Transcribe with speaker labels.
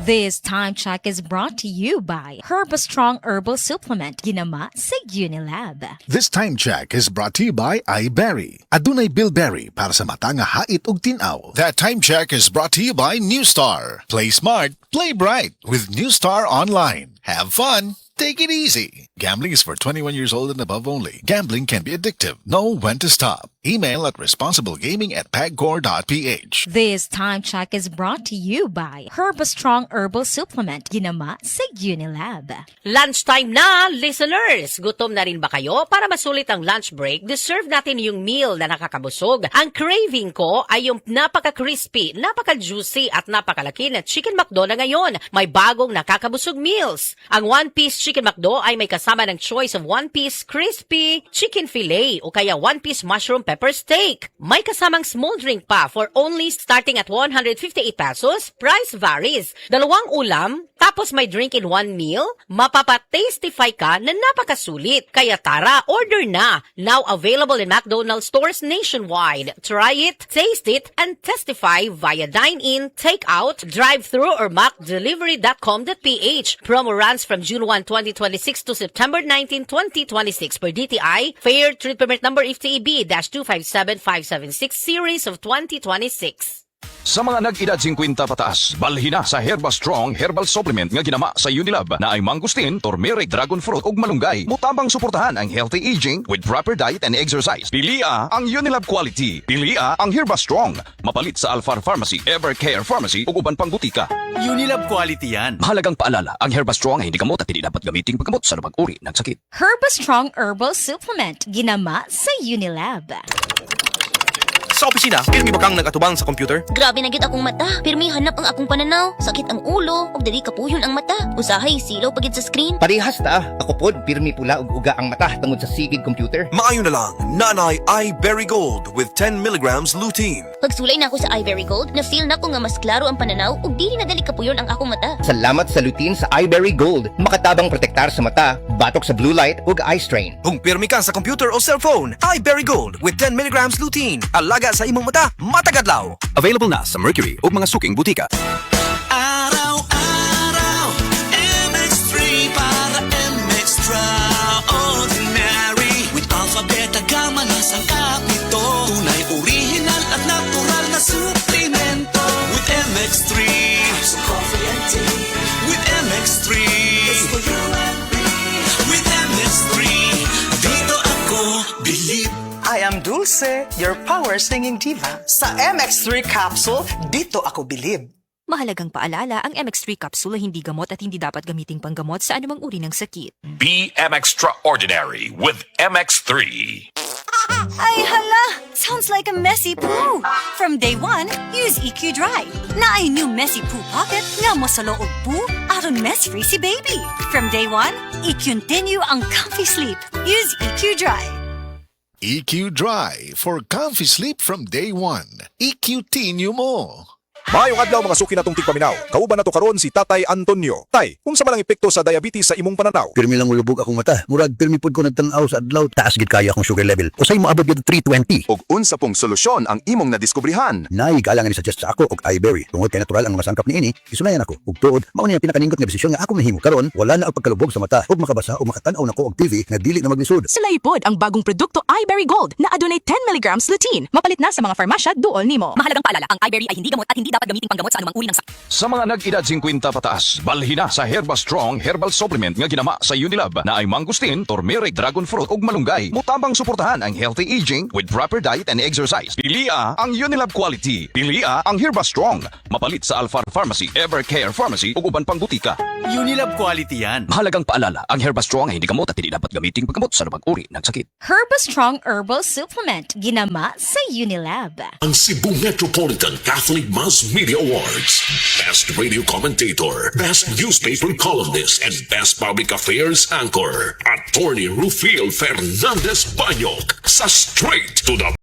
Speaker 1: This time check is brought to you by Herbastrong Herbal Supplement, ginama sa Unilab.
Speaker 2: This time check is brought to you by iBerry. Adunay bilberry para sa mata nga hait ug tinaw. That time check is brought to you by Newstar. Play smart, play bright with Newstar Online. Have fun. Take it easy. Gambling is for 21 years old and above only. Gambling can be addictive. Know when to stop. Email at responsiblegaming@pagcor.ph.
Speaker 1: This time check is brought to you by Herbastrong Herbal Supplement, ginama sa Unilab.
Speaker 3: Lunchtime na, listeners! Gutom na rin ba kayo? Para masulit ang lunch break, deserve natin yung meal na nakakabusog. Ang craving ko ay yung napaka-crispy, napaka-juicy at napakalaki na Chicken McDo na ngayon. May bagong nakakabusog meals. Ang one-piece Chicken McDo ay may kasama ng choice of one-piece crispy chicken fillet o kaya one-piece mushroom pepper steak. May kasamang small drink pa for only starting at 158 pesos. Price varies. Dalawang ulam, tapos may drink in one meal. Mapapa-tastify ka na napakasulit. Kaya tara, order na. Now available in McDonald's stores nationwide. Try it, taste it, and testify via dine-in, take-out, drive-thru, or macdelivery.com.ph. Promo runs from June 1, 2026 to September 19, 2026 per DTI. Fair Trade Permit Number FTEB-257576 Series of 2026.
Speaker 4: Sa mga nag-edad 50 pataas, balhina sa Herbastrong Herbal Supplement nga ginama sa Unilab na ay mangustin, turmeric, dragon fruit ug malunggay. Mutabang suportahan ang healthy aging with proper diet and exercise. Pilia ang Unilab quality. Pilia ang Herbastrong. Mapalit sa Alfar Pharmacy, Evercare Pharmacy ug uban pang butika.
Speaker 5: Unilab quality yan.
Speaker 4: Mahalagang paalala, ang Herbastrong ay hindi gamot at hindi dapat gamiting paggamot sa lumang uri ng sakit.
Speaker 1: Herbastrong Herbal Supplement, ginama sa Unilab.
Speaker 5: Sa opisina, pirmi ba kang nagatubang sa computer?
Speaker 6: Grabe na gyud akong mata. Pirmi hanap ang akong pananaw. Sakit ang ulo, ug dili kapuyon ang mata. Usahay silaw pagid sa screen.
Speaker 7: Parehas ta. Ako pod pirmi pula ug uga ang mata tungod sa sigid computer.
Speaker 8: Maayo na lang, Nanay iBerry Gold with 10 milligrams lutein.
Speaker 6: Pagsulay na ako sa iBerry Gold, na-feel na ko nga mas klaro ang pananaw ug dili na dali kapuyon ang akong mata.
Speaker 7: Salamat sa lutein sa iBerry Gold. Makatabang protektar sa mata, batok sa blue light ug eye strain.
Speaker 8: Kung pirmi ka sa computer o cellphone, iBerry Gold with 10 milligrams lutein. Alaga sa imong mata, matagadlaw. Available na sa Mercury ug mga suking butika.
Speaker 9: Araw-araw, MX3 para MX-Traordinary. With Alpha, Beta, Gamma na sangkap nito. Tunay, original at natural na suplemento. With MX3, so coffee and tea. With MX3, it's for you and me. With MX3, dito ako believe.
Speaker 10: I am Dulce, your power singing diva. Sa MX3 capsule, dito ako bilib.
Speaker 11: Mahalagang paalala, ang MX3 capsule ay hindi gamot at hindi dapat gamiting panggamot sa anumang uri ng sakit.
Speaker 12: Be Extraordinary with MX3.
Speaker 13: Ay hala! Sounds like a messy poo! From day one, use EQ Dry. Na ay new messy poo pocket nga mo sa loob poo aron mess-free si baby. From day one, i-continue ang comfy sleep. Use EQ Dry.
Speaker 2: EQ Dry for comfy sleep from day one. EQ-tinyo mo.
Speaker 14: Maayong adlaw mga suki natong tigpaminaw. Kauban nato karon si Tatay Antonio. Tay, kung sa malang epekto sa diabetes sa imong pananaw.
Speaker 15: Pirmi lang ulubog akong mata. Murag pirmi pud ko nagtanaw sa adlaw. Taas gid kaya akong sugar level. Usay mo abot gid 320.
Speaker 14: Og unsa pong solusyon ang imong nadiskubrihan?
Speaker 15: Nay galang ni suggest sa ako og iBerry. Tungod kay natural ang mga sangkap niini, isulayan ako. Ug tuod, mao ni ang pinakaningkot nga desisyon nga ako nahimo. Karon wala na ang pagkalubog sa mata ug makabasa o makatan-aw nako og TV nga dili na maglisod.
Speaker 11: Sulay pod ang bagong produkto iBerry Gold na adunay 10 milligrams lutein. Mapalit na sa mga farmasya duol nimo. Mahalagang paalala, ang iBerry ay hindi gamot at hindi dapat gamiting panggamot sa anumang uri ng sakit.
Speaker 4: Sa mga nag-edad 50 pataas, balhina sa Herbastrong Herbal Supplement nga ginama sa Unilab na ay mangustin, turmeric, dragon fruit ug malunggay. Mutabang suportahan ang healthy aging with proper diet and exercise. Pilia ang Unilab quality. Pilia ang Herbastrong. Mapalit sa Alfar Pharmacy, Evercare Pharmacy ug uban pang butika.
Speaker 5: Unilab quality yan.
Speaker 4: Mahalagang paalala, ang Herbastrong ay hindi gamot at hindi dapat gamiting paggamot sa anumang uri ng sakit.
Speaker 1: Herbastrong Herbal Supplement, ginama sa Unilab.
Speaker 12: Ang Cebu Metropolitan Catholic Mass Media Awards. Best Radio Commentator, Best Newspaper Columnist, and Best Public Affairs Anchor. Attorney Rufiel Fernandez Banyok sa Straight to the